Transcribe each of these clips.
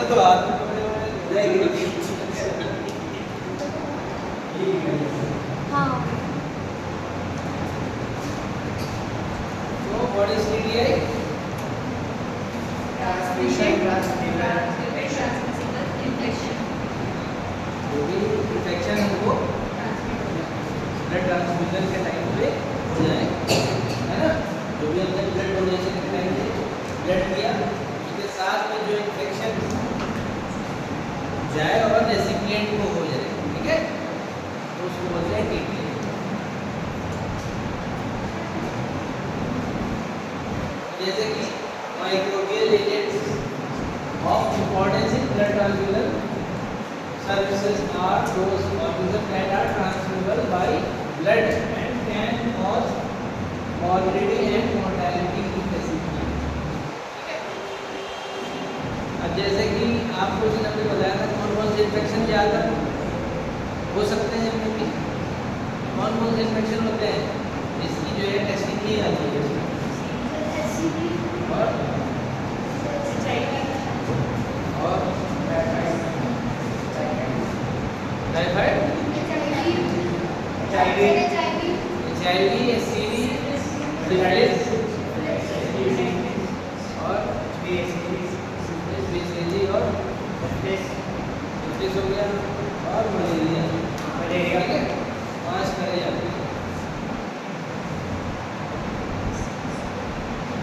तो हाथ में पकड़े हुए जाएगी। हाँ तो व्हाट इज टीडीआई? जो भी इन्फेक्शन है वो ब्लड ट्रांसफ्यूजन के टाइम पे हो जाए, है ना। जो भी हमने ब्लड डोनेशन के टाइम पे ब्लड दिया उसके साथ में जो इन्फेक्शन जाए और रेसिपिएंट को हो जाए, ठीक है, तो उसको बोलते हैं टीटीआई। जैसे कि microbial agents of importance in blood transfusion services are those organisms that are transmissible by blood and can cause morbidity and mortality in recipient. अब जैसे कि आपको जिन हमने बताया था कौन कौन से इन्फेक्शन ज़्यादा हो सकते हैं अपने में, कौन कौन से इन्फेक्शन होते हैं इसकी जो है टेस्टिंग की जाती है और टाइफाइड, HIV, STD, हेपेटाइटिस और BCG और हेपेटाइटिस हो गया और मलेरिया, ठीक है, 5 करे जाते हैं।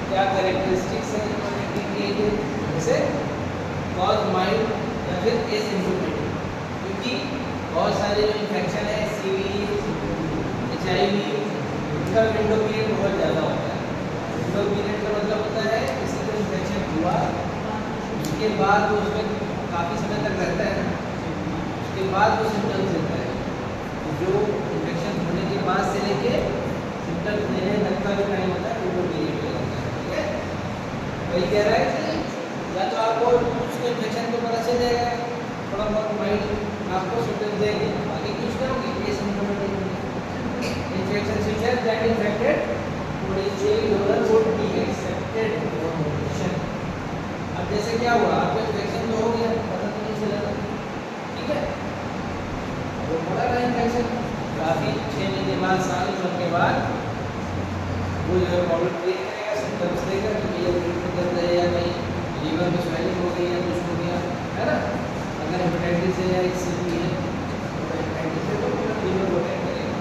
क्या कैरेक्टरिस्टिक्स हैं टीटीआई के? जैसे कॉज माइल्ड या फिर एसिम्प्टोमेटिक, क्योंकि बहुत सारे जो इन्फेक्शन है सीवी, HIV, इनका विंडो पीरियड बहुत ज़्यादा होता है। विंडो पीरियड का मतलब होता है किसी को इन्फेक्शन हुआ उसके बाद वो उसमें काफ़ी समय तक रहता है, उसके बाद वो सिम्टम्स देता है। तो जो इन्फेक्शन होने के बाद से लेके सिम्टम्स देने तक का जो टाइम होता है विंडो पीरियड का होता है, ठीक है। वही कह रहा है कि या तो आपको कुछ इन्फेक्शन को पता चल जाएगा, थोड़ा बहुत माइल्ड आपको सिम्टम्स देंगे, बाकी कुछ क्या होंगे asymptomatic infection feature that infected potentially donor would be accepted for donation. अब जैसे क्या हुआ, आपको इन्फेक्शन तो हो गया, पता तो नहीं चला, ठीक है, वो बड़ा रहा इन्फेक्शन, काफ़ी 6 महीने बाद, साल भर के बाद वो जो है प्रॉब्लम क्रिएट करेगा, सिम्टम्स देगा कि भैया पेट में दर्द है या कहीं लीवर में स्वेलिंग हो गई या कुछ हो गया, है ना। अगर हेपेटाइटिस है या SCV है तो हेपेटाइटिस है तो पूरा लीवर को अटैक करेगा।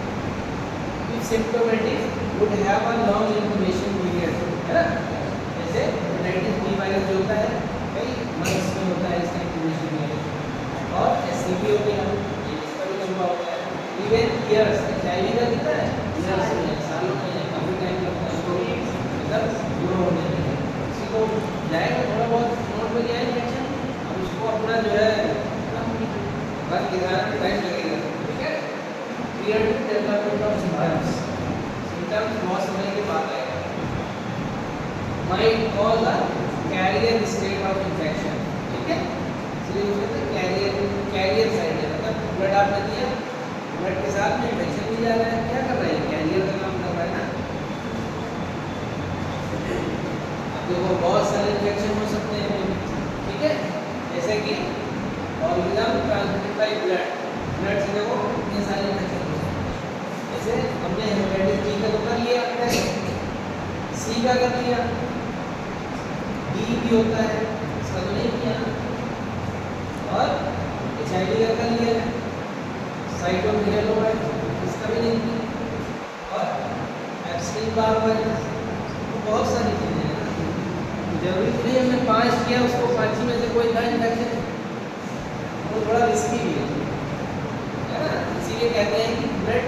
If symptomatic would have a long incubation period, है ना। जैसे हेपेटाइटिस बी वायरस जो होता है कई मंथ्स में होता है इसका इंक्यूबेशन पीरियड, और SCV हो गया इसका भी लंबा होता है, इवन ईयर्स। HIV का कितना है, ईयर्स में, सालों में, काफ़ी टाइम लगता है उसको मतलब ग्रो होने में। किसी को जाएगा थोड़ा बहुत नोट में गया इन्फेक्शन, अब उसको अपना जो है घर गिराने में टाइम लगेगा, ठीक है। Period development of symptoms, symptoms बहुत समय के बाद आएगा। Might cause a carrier state of infection, ठीक है, इसलिए उसको कहते हैं कैरियर साइड है, मतलब ब्लड आपने दिया, ब्लड के साथ में इन्फेक्शन भी जा रहा है, क्या कर रहा है, कैरियर का काम कर रहा है ना। अब देखो बहुत सारे इन्फेक्शन हो सकते हैं, ठीक है, जैसे कि organism transmitted by blood, blood से देखो कितने सारे इन्फेक्शन हो सकते हैं। जैसे हमने हेपेटाइटिस बी का तो कर लिया, सी का कर लिया, डी भी होता है इसका तो नहीं किया, और HIV का कर लिया, साइटोमेगालोमाइट इसका भी नहीं किया, और एप्स्टीन बार वायरस, तो बहुत सारी चीज़ें हैं ना। जरूरी नहीं हमने 5 किया उसको 5 में से कोई था इन्फेक्शन, वो थोड़ा रिस्की भी है ना। इसीलिए कहते हैं कि ब्लड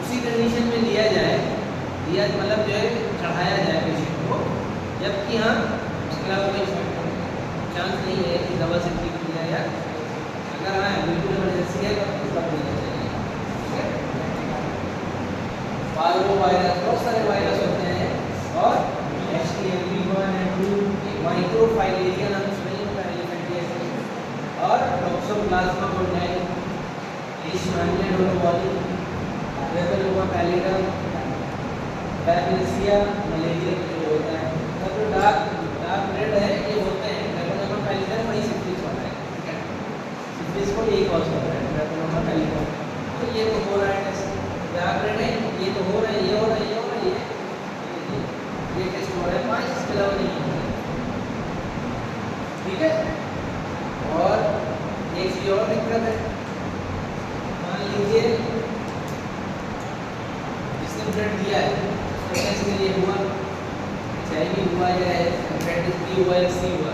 उसी कंडीशन में लिया जाए, लिया मतलब जो है चढ़ाया जाए पेशेंट को, जबकि हाँ उसके अलावा कोई चांस नहीं है कि दवा से ठीक हो जाए, या अगर हाँ बिल्कुल इमरजेंसी है तो तब देना चाहिए, ठीक है। पार्वो वायरस, बहुत सारे वायरस होते हैं, और HTLV1 and 2 माइक्रोफाइलेरिया नाम सुनिए और टॉक्सोप्लाज्मा गोंजाई, लीशमैनिया डोलोबॉली, रेबेलोमा पैलिडम, बैक्टीरिया, मलेरिया जो होता है, जो डार्क रेड है ये होते हैं ड्रैकोनोमा पैलिकन, वही सिफिलिस वाला है, ठीक है। सिफिलिस को यही कॉज कर रहा है ड्रैकोनोमा पैलिकन। तो ये तो हो रहा है टेस्ट, डार्क रेड है, ये तो हो रहा है, ये हो रहा है, ये हो रहा है, ये टेस्ट हो रहा है 5, इसके अलावा नहीं हो रहा है, ठीक है। और एक चीज और दिक्कत है, मान लीजिए जिसने ब्लड दिया है उसको टेस्ट के लिए हुआ, HIV हुआ या हेपेटाइटिस B हुआ या C हुआ,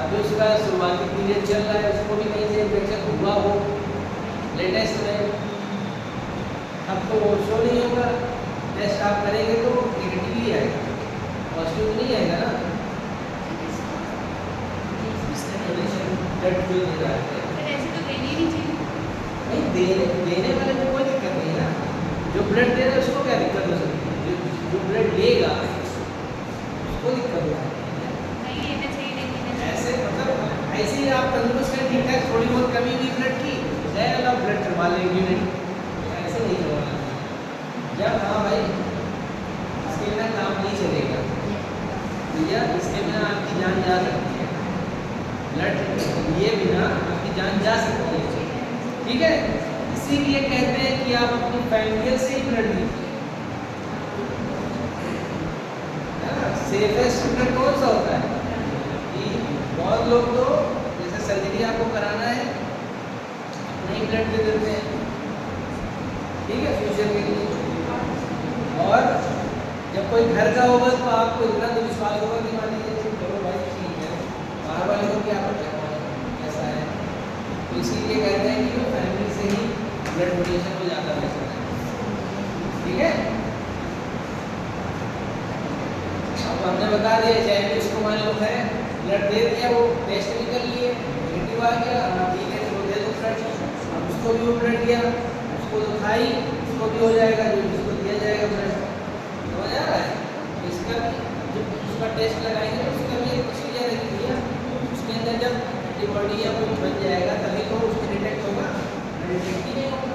अभी उसका शुरुआती पीरियड चल रहा है, उसको भी कहीं से इन्फेक्शन हुआ हो लेटेस्ट में, अब तो वो शो नहीं होगा, टेस्ट आप करेंगे तो नेगेटिव ही आएगा, पॉजिटिव नहीं आएगा ना। ब्लड जो दे रहा है ऐसे तो देनी नहीं चाहिए। नहीं, देने वाले को कोई दिक्कत नहीं ना, जो ब्लड दे रहा है उसको क्या दिक्कत हो सकती है, जो ब्लड लेगा उसको दिक्कत हो सकती है। नहीं लेना चाहिए, नहीं लेना चाहिए। ऐसे मतलब ऐसे ही आप तंदुरुस्त हैं, ठीक ठाक, थोड़ी बहुत कमी हुई ब्लड की, जय ब्लड करवा लेंगे, नहीं ऐसे नहीं करवाना। जब हाँ भाई इसके बिना काम नहीं चलेगा भैया, इसके बिना आपकी जान जा सकती है, ब्लड लिए बिना आपकी जान जा सकती है, ठीक है। इसीलिए कहते हैं कि आप अपनी फैमिली से ही ब्लड लीजिए, सेफेस्ट ब्लड कौन सा होता है कि बहुत लोग तो जैसे सर्जरी आपको कराना है नहीं ब्लड दे देते हैं, ठीक है, फ्यूचर के लिए। और जब कोई घर का होगा तो आपको इतना तो विश्वास होगा कि मान लीजिए चलो भाई ठीक है, बाहर वाले को क्या पता कैसा है, तो इसीलिए कहते हैं कि फैमिली से ही ब्लड डोनेशन को ज़्यादा बेहतर है, ठीक है। अब हमने बता दिया HIV उसको मान लो है, ब्लड दे दिया, वो टेस्ट भी कर लिए, नेगेटिव आ गया, ठीक है तो दे दो ब्लड, अब उसको भी वो ब्लड दिया, उसको तो खाई, उसको भी हो जाएगा, जो उसको दिया जाएगा ब्लड, समझ आ रहा है। इसका भी जब उसका टेस्ट लगाएंगे उसका भी एक प्रोसीजर है कि भैया उसके अंदर जब एंटीबॉडी या कुछ बन जाएगा तभी तो उसको डिटेक्ट होगा, डिटेक्ट ही नहीं होगा।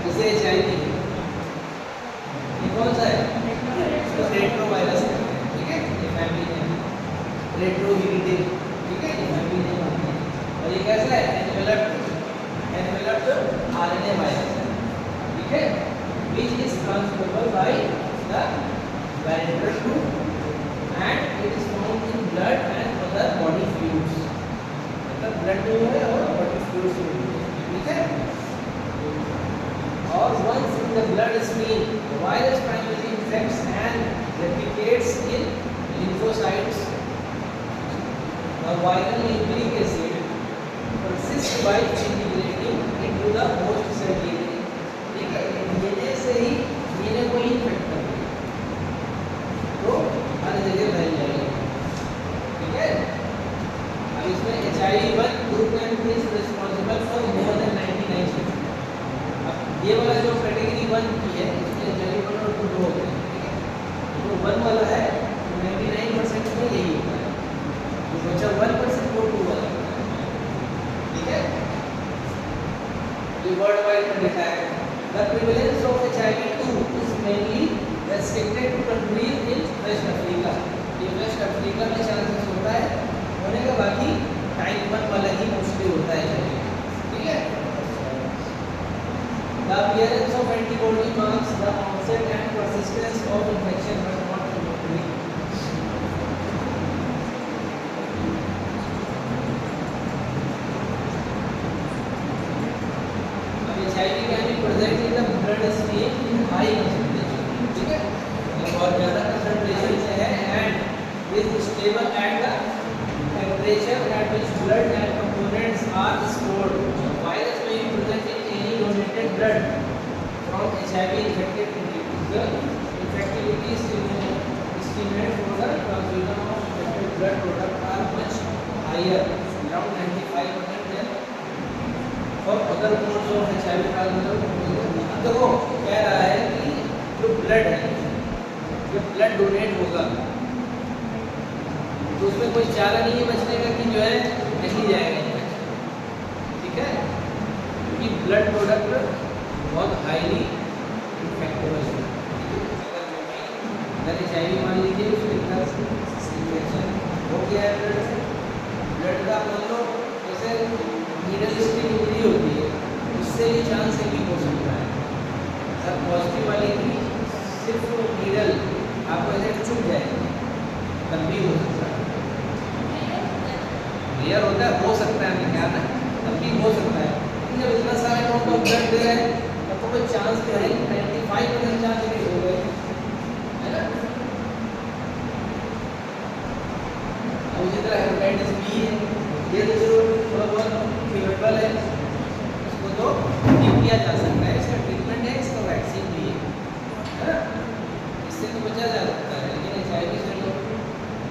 जैसे HIV ये कौन सा है, इसको रेट्रो वायरस कहते हैं, ठीक है, ये फैमिली नेम, रेट्रो हीरिटेज, ठीक है, ये फैमिली नेम होती है। और ये कैसा है, एनवेलप्ड RNA वायरस है, ठीक है, which is transferable by the parental route and it is found in blood and other body fluids, मतलब ब्लड में है और बॉडी फ्लूइड्स में है, ठीक है। और once in the blood stream, the virus primarily infects and replicates in lymphocytes. The viral nucleic acid persists by integrating into the host cell DNA. ठीक है, DNA से ही DNA को इन्फेक्ट कर देगा, तो हर जगह फैल जाएगा, ठीक है। अब इसमें HIV1 group is responsible for more than 99%. ये वाला जो कैटेगरी 1 की है इसमें HIV1 और 2 होते हैं, ठीक है, जो 1 वाला है 99% में यही होता है, जो बचा 1% वो 2 वाला होता है, ठीक है। ये वर्ल्ड वाइड में देखा है, the prevalence of HIV2 is mainly restricted to countries in West Africa. ये वेस्ट अफ्रीका में चांसेस होता है होने का, बाकी टाइप 1 वाला ही मोस्टली होता है, ठीक है। The appearance of antibody marks the onset and persistence of infection but not immediately. अब HIV can be present in the blood stream in high concentration, ठीक है, बहुत ज़्यादा concentration से है and is stable at the temperature at which blood and components are stored. Virus may be present in any donated blood from HIV infected individual. Infectivity estimates for the transfusion of infected blood product are much higher, around 95% than for other modes of HIV transmission. अब देखो कह रहा है कि जो blood है, जो blood donate होगा तो उसमें कोई चारा नहीं है बचने का कि जो है नहीं जाएगा, ठीक है, क्योंकि ब्लड प्रोडक्ट बहुत हाईली इन्फेक्टेबल है। है ब्लड में? ब्लड का मान लो जैसे नीडल स्टिक इंजरी होती है, उससे भी चांस है कि हो सकता है। अगर पॉजिटिव वाले की सिर्फ नीडल आपको ऐसे चुभ जाए तब भी हो सकता है। क्लियर होता है, हो सकता है, क्या ना तब भी हो सकता है। लेकिन जब इतना सारा अमाउंट ऑफ ब्लड दे रहे हैं तब तो कोई चांस तो है 95% चांस नहीं हो गए, है ना। अब इसी तरह हेपेटाइटिस बी है, ये तो जरूर थोड़ा बहुत क्यूरेबल है, इसको तो ठीक किया जा सकता है, इसका ट्रीटमेंट है, इसका वैक्सीन भी है ना, इससे तो बचा जा सकता है। लेकिन HIV से तो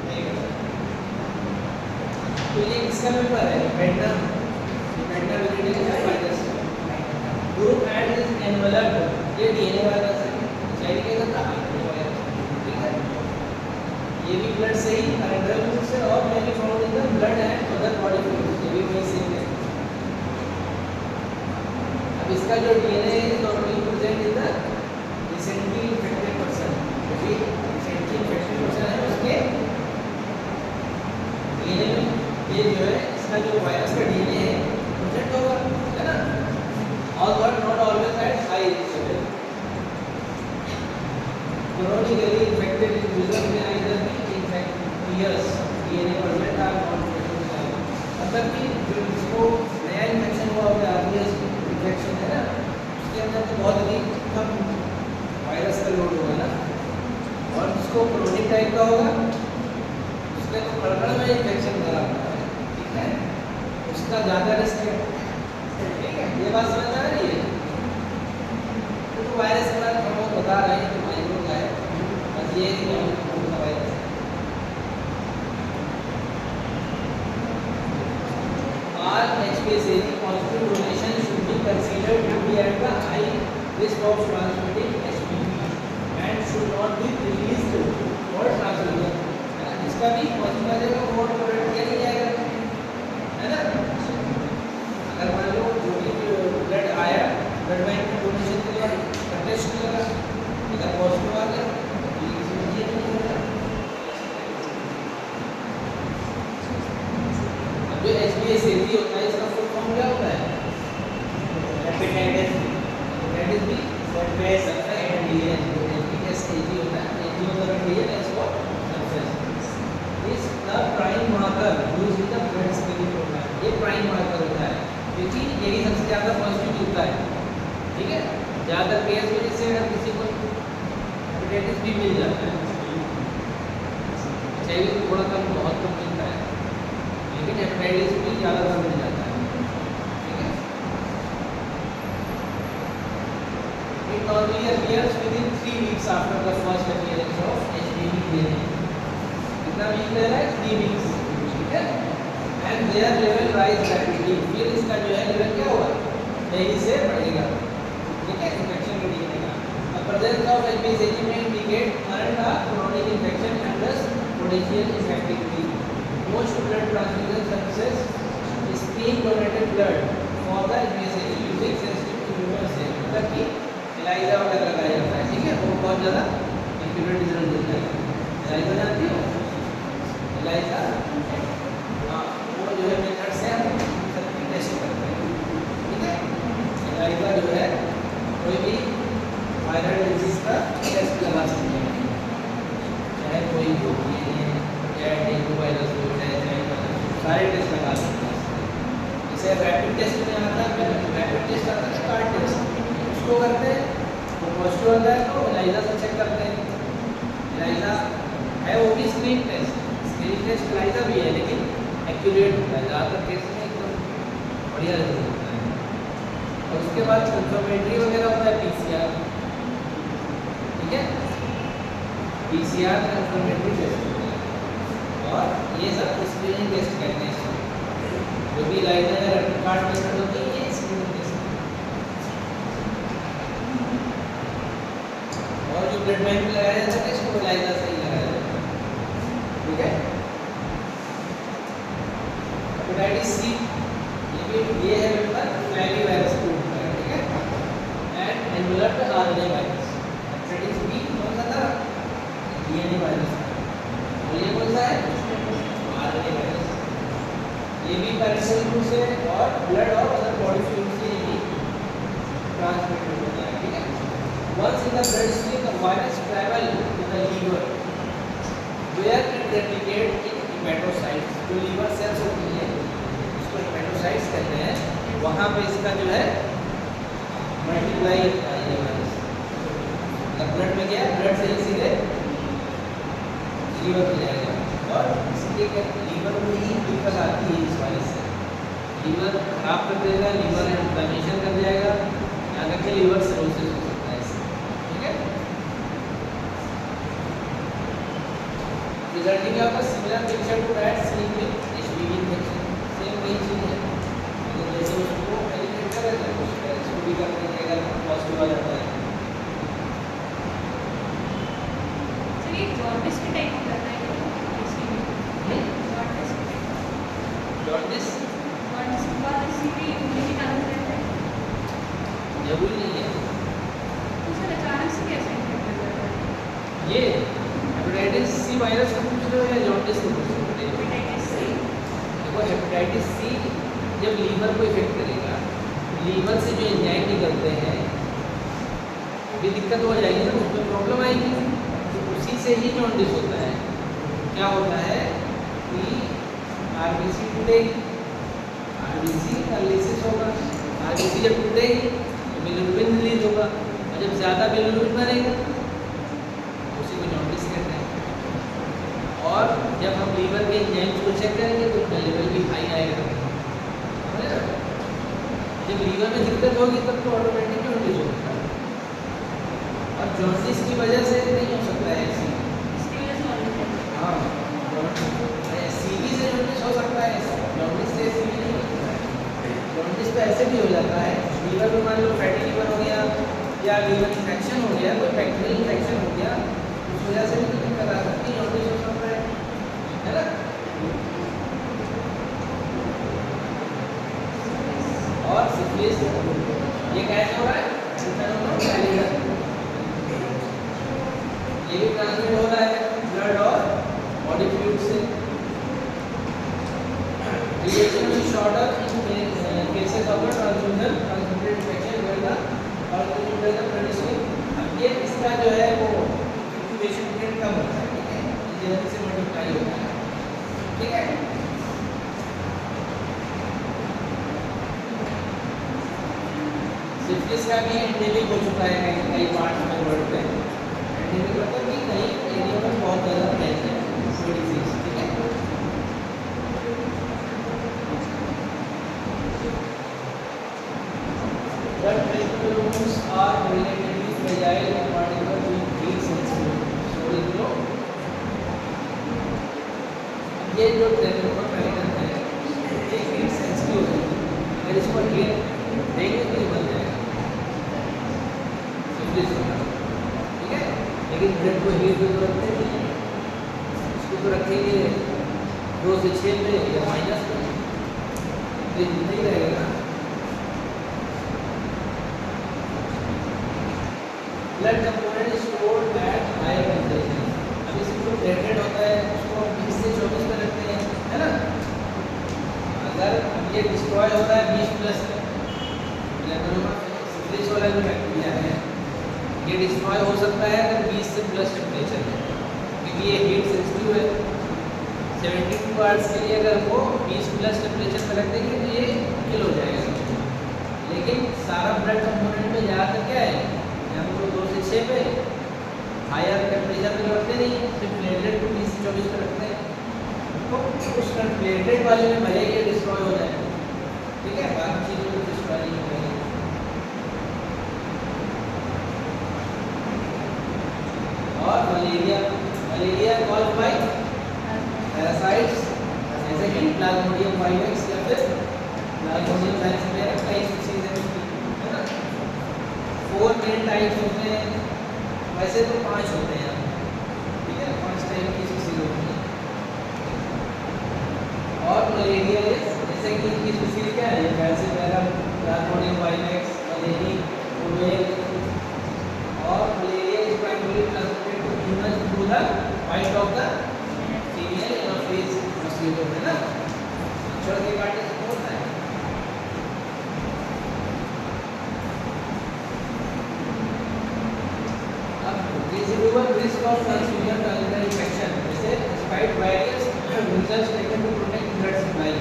नहीं कर सकते। तो ये किसका पेपर है? पेंटा विरिडेंस virus group and is enveloped, ये DNA वायरस है। HIV के अंदर RNA वायरस, ठीक है। ये भी ब्लड से ही पैरेंटल रूट से और may be found in the blood and other body fluids, ये भी वही सेम है। अब इसका जो DNA है normally present in the recently infected person, जो भी रिसेंटली इन्फेक्टेड पर्सन है उसके DNA में ये जो है इसका जो वायरस का DNA है प्रेजेंट होगा, है ना। All but not always at high level. Chronically infected individuals may either be infectious DNA present or non-infectious, मतलब कि जो जिसको नया इन्फेक्शन हुआ होगा, आरबीएस इन्फेक्शन है ना, उसके अंदर तो बहुत अधिक कम वायरस का लोड होगा ना। और जिसको क्रोनिक टाइप का होगा उसके तो कड़कड़ में इन्फेक्शन भरा होगा, ठीक है, उसका ज़्यादा रिस्क है, ठीक है। ये बात समझ आ रही है? तो वायरस के बारे में हम लोग बता रहे हैं कि माइक्रो का है, बस ये है कि कौन सा वायरस है। All HPSAG positive donation should be considered to be at the high risk of transmitting HPV and should not be released for transfusion। इसका भी पॉजिटिव आ जाएगा, वो टोलरेट किया नहीं जाएगा, है ना। अगर मान लो जो भी ब्लड आया, ब्लड बैंक में डोनेशन के लिए टेस्ट करा, अगर पॉजिटिव आ गया तो ये नहीं होगा। अब जो HPSAG होता है इसका फुल फॉर्म क्या होता है? Hepatitis B surface antigen, HPSAG होता है, एंटी मतलब antigen, S for surface. Is the prime marker used in the blood screening programme, ये प्राइम मार्कर होता है क्योंकि यही सबसे ज़्यादा पॉजिटिव मिलता है, ठीक है। ज़्यादातर केस में जैसे अगर किसी को हेपेटाइटिस बी मिल जाता है, HIV तो थोड़ा कम, बहुत कम मिलता है, लेकिन हेपेटाइटिस बी ज़्यादातर मिल जाता है, ठीक है। It normally appears within 3 weeks after the first appearance of HPV DNA। कितना वीक ले रहा है? 3 वीक्स, ठीक है। And their level rise rapidly, फिर इसका जो है लेवल क्या होगा? तेजी से बढ़ेगा, ठीक है, इन्फेक्शन के DNA का। The presence of HPSAG may indicate current or chronic infection and thus potential infectivity। Most blood transfusion services screen donated blood for the HPSAG using sensitive immunoassay, मतलब कि ELISA वगैरह लगाया जाता है, ठीक है, वो बहुत ज़्यादा एक्यूरेट रिजल्ट देता है। ELISA जानती हो? ELISA, हाँ, वो जो है मेथड से हम सबकी टेस्ट करते हैं, ठीक है। ELISA जो है कोई भी वायरल डिजीज का टेस्ट लगा सकते हैं, चाहे कोई भी हो, चाहे डेंगू वायरस हो, चाहे सारे टेस्ट लगा सकते हैं। जैसे रैपिड टेस्ट में आता है, रैपिड टेस्ट आता है कार्ड टेस्ट, उसको करते हैं, वो पॉजिटिव आता है तो ELISA से चेक करते हैं। ELISA है वो भी screen test, screen test ELISA भी है, लेकिन एक्यूरेट होता है ज़्यादातर केस में, एकदम बढ़िया रिजल्ट होता है। और उसके बाद कंफर्मेटरी वगैरह होता है PCR, ठीक है, PCR कंफर्मेटरी टेस्ट होता है। और ये सब स्क्रीनिंग टेस्ट कहते हैं, जो भी ELISA या रैपिड कार्ड टेस्ट होती है, ये स्क्रीनिंग टेस्ट। और जो ब्लड बैंक में लगाया जाता है इसको ELISA से ही लगाया जाता है, ठीक है। हेपेटाइटिस सी, ये है पेपर फैली वायरस ग्रुप का, ठीक है। And enveloped RNA virus. Hepatitis B कौन सा था? DNA वायरस, और ये कौन सा है? RNA virus. ये भी पैरेंटल रूट से और ब्लड और अदर बॉडी फ्लूइड से ये भी ट्रांसमिटेड होता है, ठीक है। Once in the bloodstream, the virus travel to the liver, where it replicate in hepatocytes. जो लीवर सेल्स होती है उसको हेपेटोसाइट्स कहते हैं, वहाँ पे इसका जो है मल्टीप्लाई होता है ये वायरस। ब्लड में गया, ब्लड से ही सीधे लीवर में जाएगा और इसलिए लीवर में ही दिक्कत आती है इस वायरस से। लीवर खराब कर देगा, लीवर इन्फ्लेमेशन कर जाएगा, यहाँ तक कि लीवर सिरोसिस हो सकता है इससे, ठीक है। Resulting of a similar picture to that seen with HPV infection, same वही चीज है। तो जैसे उसको एलिमिनेट कर देते हैं उसको इसको भी कर देंगे अगर पॉजिटिव आ जाता है। चलिए जॉन्डिस के टाइप में करना है जॉन्डिस जॉन्डिस के बाद इसीलिए इम्यूनिटी डाउन रहता है, जरूरी नहीं है तो सर अचानक से कैसे इन्फेक्ट हो जाता है? ये हेपेटाइटिस सी वायरस को पूछ रहे हो या जॉन्डिस को पूछ रहे हो? Hepatitis C. देखो हेपेटाइटिस सी जब लीवर को इफेक्ट करेगा, लीवर से जो एंजाइम निकलते हैं भी दिक्कत हो जाएगी ना, उसमें प्रॉब्लम आएगी, तो उसी से ही जॉन्डिस होता है। क्या होता है कि आरबीसी टूटेगी, आरबीसी पैरालिसिस होगा, आरबीसी जब टूटेगी तो बिलिरुबिन रिलीज होगा और जब ज़्यादा बिलिरुबिन बनेगा उसी को जॉन्डिस कहते हैं। और जब हम लीवर के एंजाइम्स को चेक करेंगे तो उसका लेवल भी हाई आएगा, समझ रहे हो? जब लीवर में दिक्कत होगी तब तो ऑटोमेटिक जॉन्डिस होगा, और जॉन्डिस की वजह से नहीं हो सकता है ऐसी। इसकी वजह से जॉन्डिस है। हाँ, सीवी से जॉन्डिस हो सकता है, जॉन्डिस से सीवी नहीं हो सकता है। जॉन्डिस तो ऐसे भी हो जाता है, लीवर में मान लो फैटी लीवर हो गया या लीवर इन्फेक्शन हो गया, कोई बैक्टीरियल इन्फेक्शन हो गया, उस वजह से भी दिक्कत आ सकती है, जॉन्डिस हो सकता है ना। और सिफिलिस ये कैसे हो रहा है? ये भी ट्रांसमिट हो रहा है ब्लड और बॉडी फ्लूइड से। रिएक्शन में shorter cases of transfusion transmitted infection where the और कंडीशनिंग। अब ये इसका जो है वो इंक्यूबेशन पीरियड कम होता है, ठीक है, जल्दी से मल्टीप्लाई होता है, ठीक है। सिफिलिस का भी एंडेमिक हो चुका है कई पार्ट में वर्ल्ड में। एंडेमिक मतलब कि कई एरिया में बहुत ज़्यादा फैल है कोई डिजीज, ठीक है। Blood vessels are relatively fragile in particular with heat sensitive. Sorry bro, ये जो ट्रेनर पहले करते हैं ये हीट सेंसिटिव है, अगर इसको हीट देंगे तो ये बन जाएगा, ठीक है। लेकिन ब्लड को हीट की जरूरत नहीं है, इसको तो रखेंगे 2 से 6 पे या माइनस पे, ये नहीं रहेगा ना। Blood component stored at high temperature, अब इसको प्लेटेड होता है उसको 20 से 24 पे रखते हैं, है ना। अगर ये डिस्ट्रॉय हो रहा है 20 प्लस पे, सिफिलिस वाला जो बैक्टीरिया है ये डिस्ट्रॉय हो सकता है अगर 20 से प्लस टेम्परेचर है, क्योंकि ये हीट सेंसिटिव है। 72 आवर्स के लिए अगर वो 20 प्लस टेम्परेचर पर रख देंगे तो ये किल हो जाएगा। लेकिन सारा ब्लड कंपोनेंट में ज़्यादातर क्या है, हम लोग 2 से 6 पे हायर टेम्परेचर पे रखते नहीं, सिर्फ प्लेटलेट को 20 से 24 पे रखते हैं, तो उस प्लेटलेट वाले में भले ये डिस्ट्रॉय हो जाए, ठीक है, बाकी चीज़ों को डिस्ट्रॉय नहीं हो जाएगी। और मलेरिया कॉज बाय पैरासाइट्स जैसे कि प्लाज्मोडियम वाइरस या फिर प्लाज्मोडियम साइनोसोरिया, कई स्पीशीज है ना। 4 मेन टाइप्स होते हैं, वैसे तो 5 होते हैं, ठीक है, 5 टाइप की स्पीशीज होती हैं। और मलेरिया जैसे कि इनकी स्पीशीज क्या है, पैरासाइट, प्लाज्मोडियम वाइरस, मलेरिया और malaria is primary transmitted to human through the bite of the female anopheles mosquito, है ना। छोड़ के काटने से होता है। अब residual risk of transfusion transient infection, जैसे despite various measures taken to protect blood supply,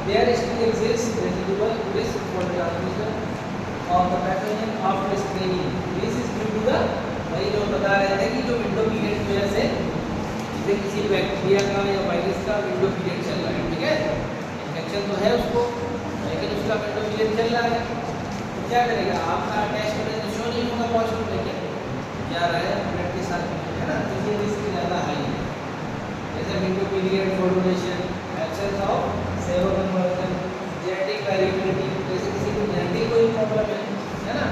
there still exists residual risk for transmission of the pathogen after screening. This is due to the, वही जो बता रहे थे कि जो window period की वजह से जैसे किसी बैक्टीरिया का या वायरस का विंडो पीरियड चल रहा है, ठीक है, इन्फेक्शन तो है उसको, लेकिन उसका विंडो पीरियड चल रहा है, तो क्या करेगा, आपका टेस्ट करें तो शो नहीं होगा पॉजिटिव, लेकिन जा रहा है ब्लड के साथ, है ना, तो ये रिस्क ज़्यादा हाई है। जैसे विंडो पीरियड, कोडुलेशन, absence of seroconversion, genetic variability, जैसे किसी को जेनेटिक कोई प्रॉब्लम है ना,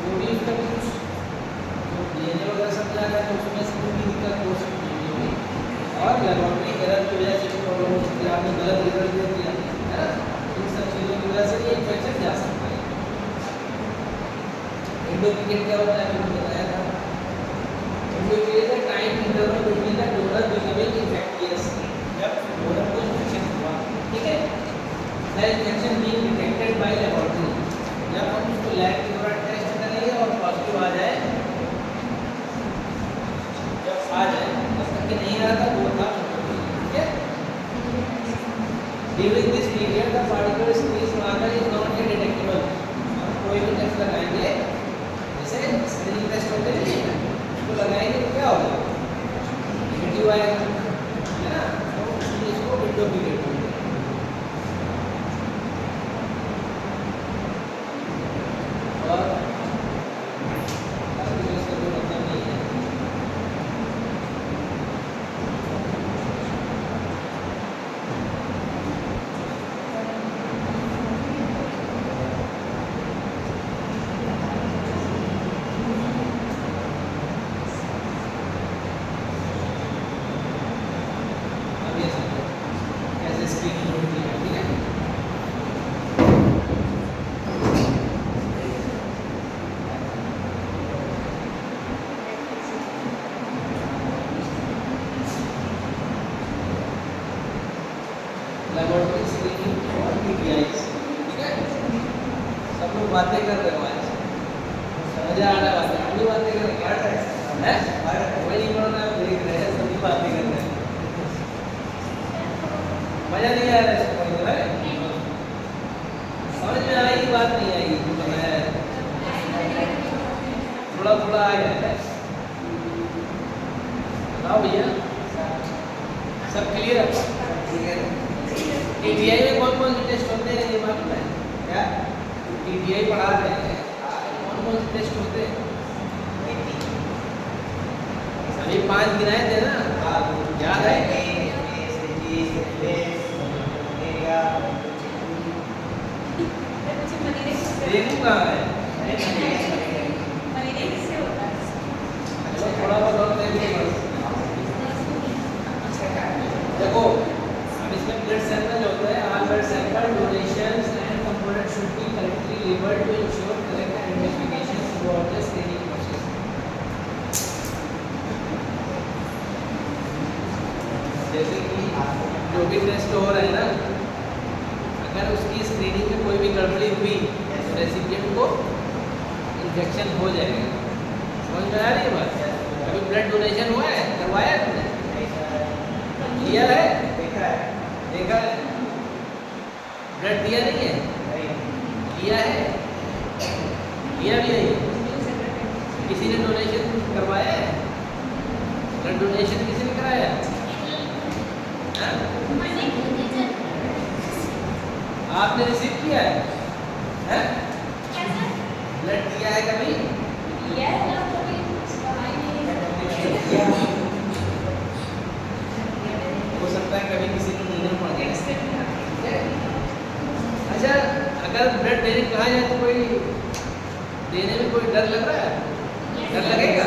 वो भी उसका कुछ जो डीएनए वगैरह सब जा रहा है, तो उसमें से कोई दिक्कत हो सकती है, और लेबोरेटरी एरर की वजह से भी प्रॉब्लम हो सकती है, आपने गलत रिजल्ट दे दिया, है ना, इन सब चीज़ों की वजह से ये इन्फेक्शन जा सकता है। विंडो पीरियड क्या होता है, मैंने बताया था, विंडो पीरियड है time interval between the donor becoming infectious, जब डोनर को इन्फेक्शन हुआ, ठीक है, the infection being detected by laboratory, जब हम उसको लैब के दौरान टेस्ट करेंगे और पॉजिटिव आ जाए, जब आ जाए, तब तक कि नहीं आ रहा था वो था, ठीक है। During this period the particular species marker is not yet detectable, हम कोई भी टेस्ट लगाएंगे, जैसे स्क्रीनिंग टेस्ट होते हैं, उसको लगाएंगे तो क्या होगा, नेगेटिव आएगा, है ना, तो इसलिए इसको विंडो पीरियड बोलते हैं। और इसका कोई मतलब नहीं है। अब ये समझो कैसे स्क्रीनिंग होती है, ठीक है। लेबोरेटरी स्क्रीनिंग और पीपीआईज, ठीक है, सब लोग बातें कर रहे हो आज, समझ आ रहा है, बातें अपनी बातें कर रहे हैं, कोई नहीं बोल रहा, देख रहे हैं, सभी बातें कर रहे हैं, मजा नहीं आ रहा है इसको पढ़ने में, समझ में आएगी बात नहीं आएगी, तो बताया है, थोड़ा थोड़ा आ गया है, बताओ भैया, सब क्लियर है? टीटीआई में कौन कौन से टेस्ट होते हैं ये मालूम है क्या? टीटीआई पढ़ा रहे हैं, कौन कौन से टेस्ट होते हैं? अभी 5 गिनाए थे ना, याद है? देखू कहाँ है? चलो थोड़ा बहुत और देख, देखो अब इसमें ब्लड सैंपल होता है, all blood sample donations and component should be correctly labelled to ensure correct identification throughout the screening process. जैसे कि जो भी टेस्ट हो रहा है ना, अगर उसकी स्क्रीनिंग में कोई भी गड़बड़ी हुई तो रेसिपिएंट को इन्फेक्शन हो जाएगा। समझ में आ रही है बात? कभी ब्लड डोनेशन हुआ है, करवाया तुमने, लिया है, देखा है, ब्लड दिया नहीं है, लिया है, लिया भी नहीं, किसी ने डोनेशन करवाया है, ब्लड डोनेशन किसी ने कराया, आपने रिसीव किया है, ब्लड दिया है कभी? हो सकता है कभी किसी को देना पड़ जाए। अच्छा, अगर ब्लड देने कहा जाए तो कोई देने में कोई डर लग रहा है? डर लगेगा?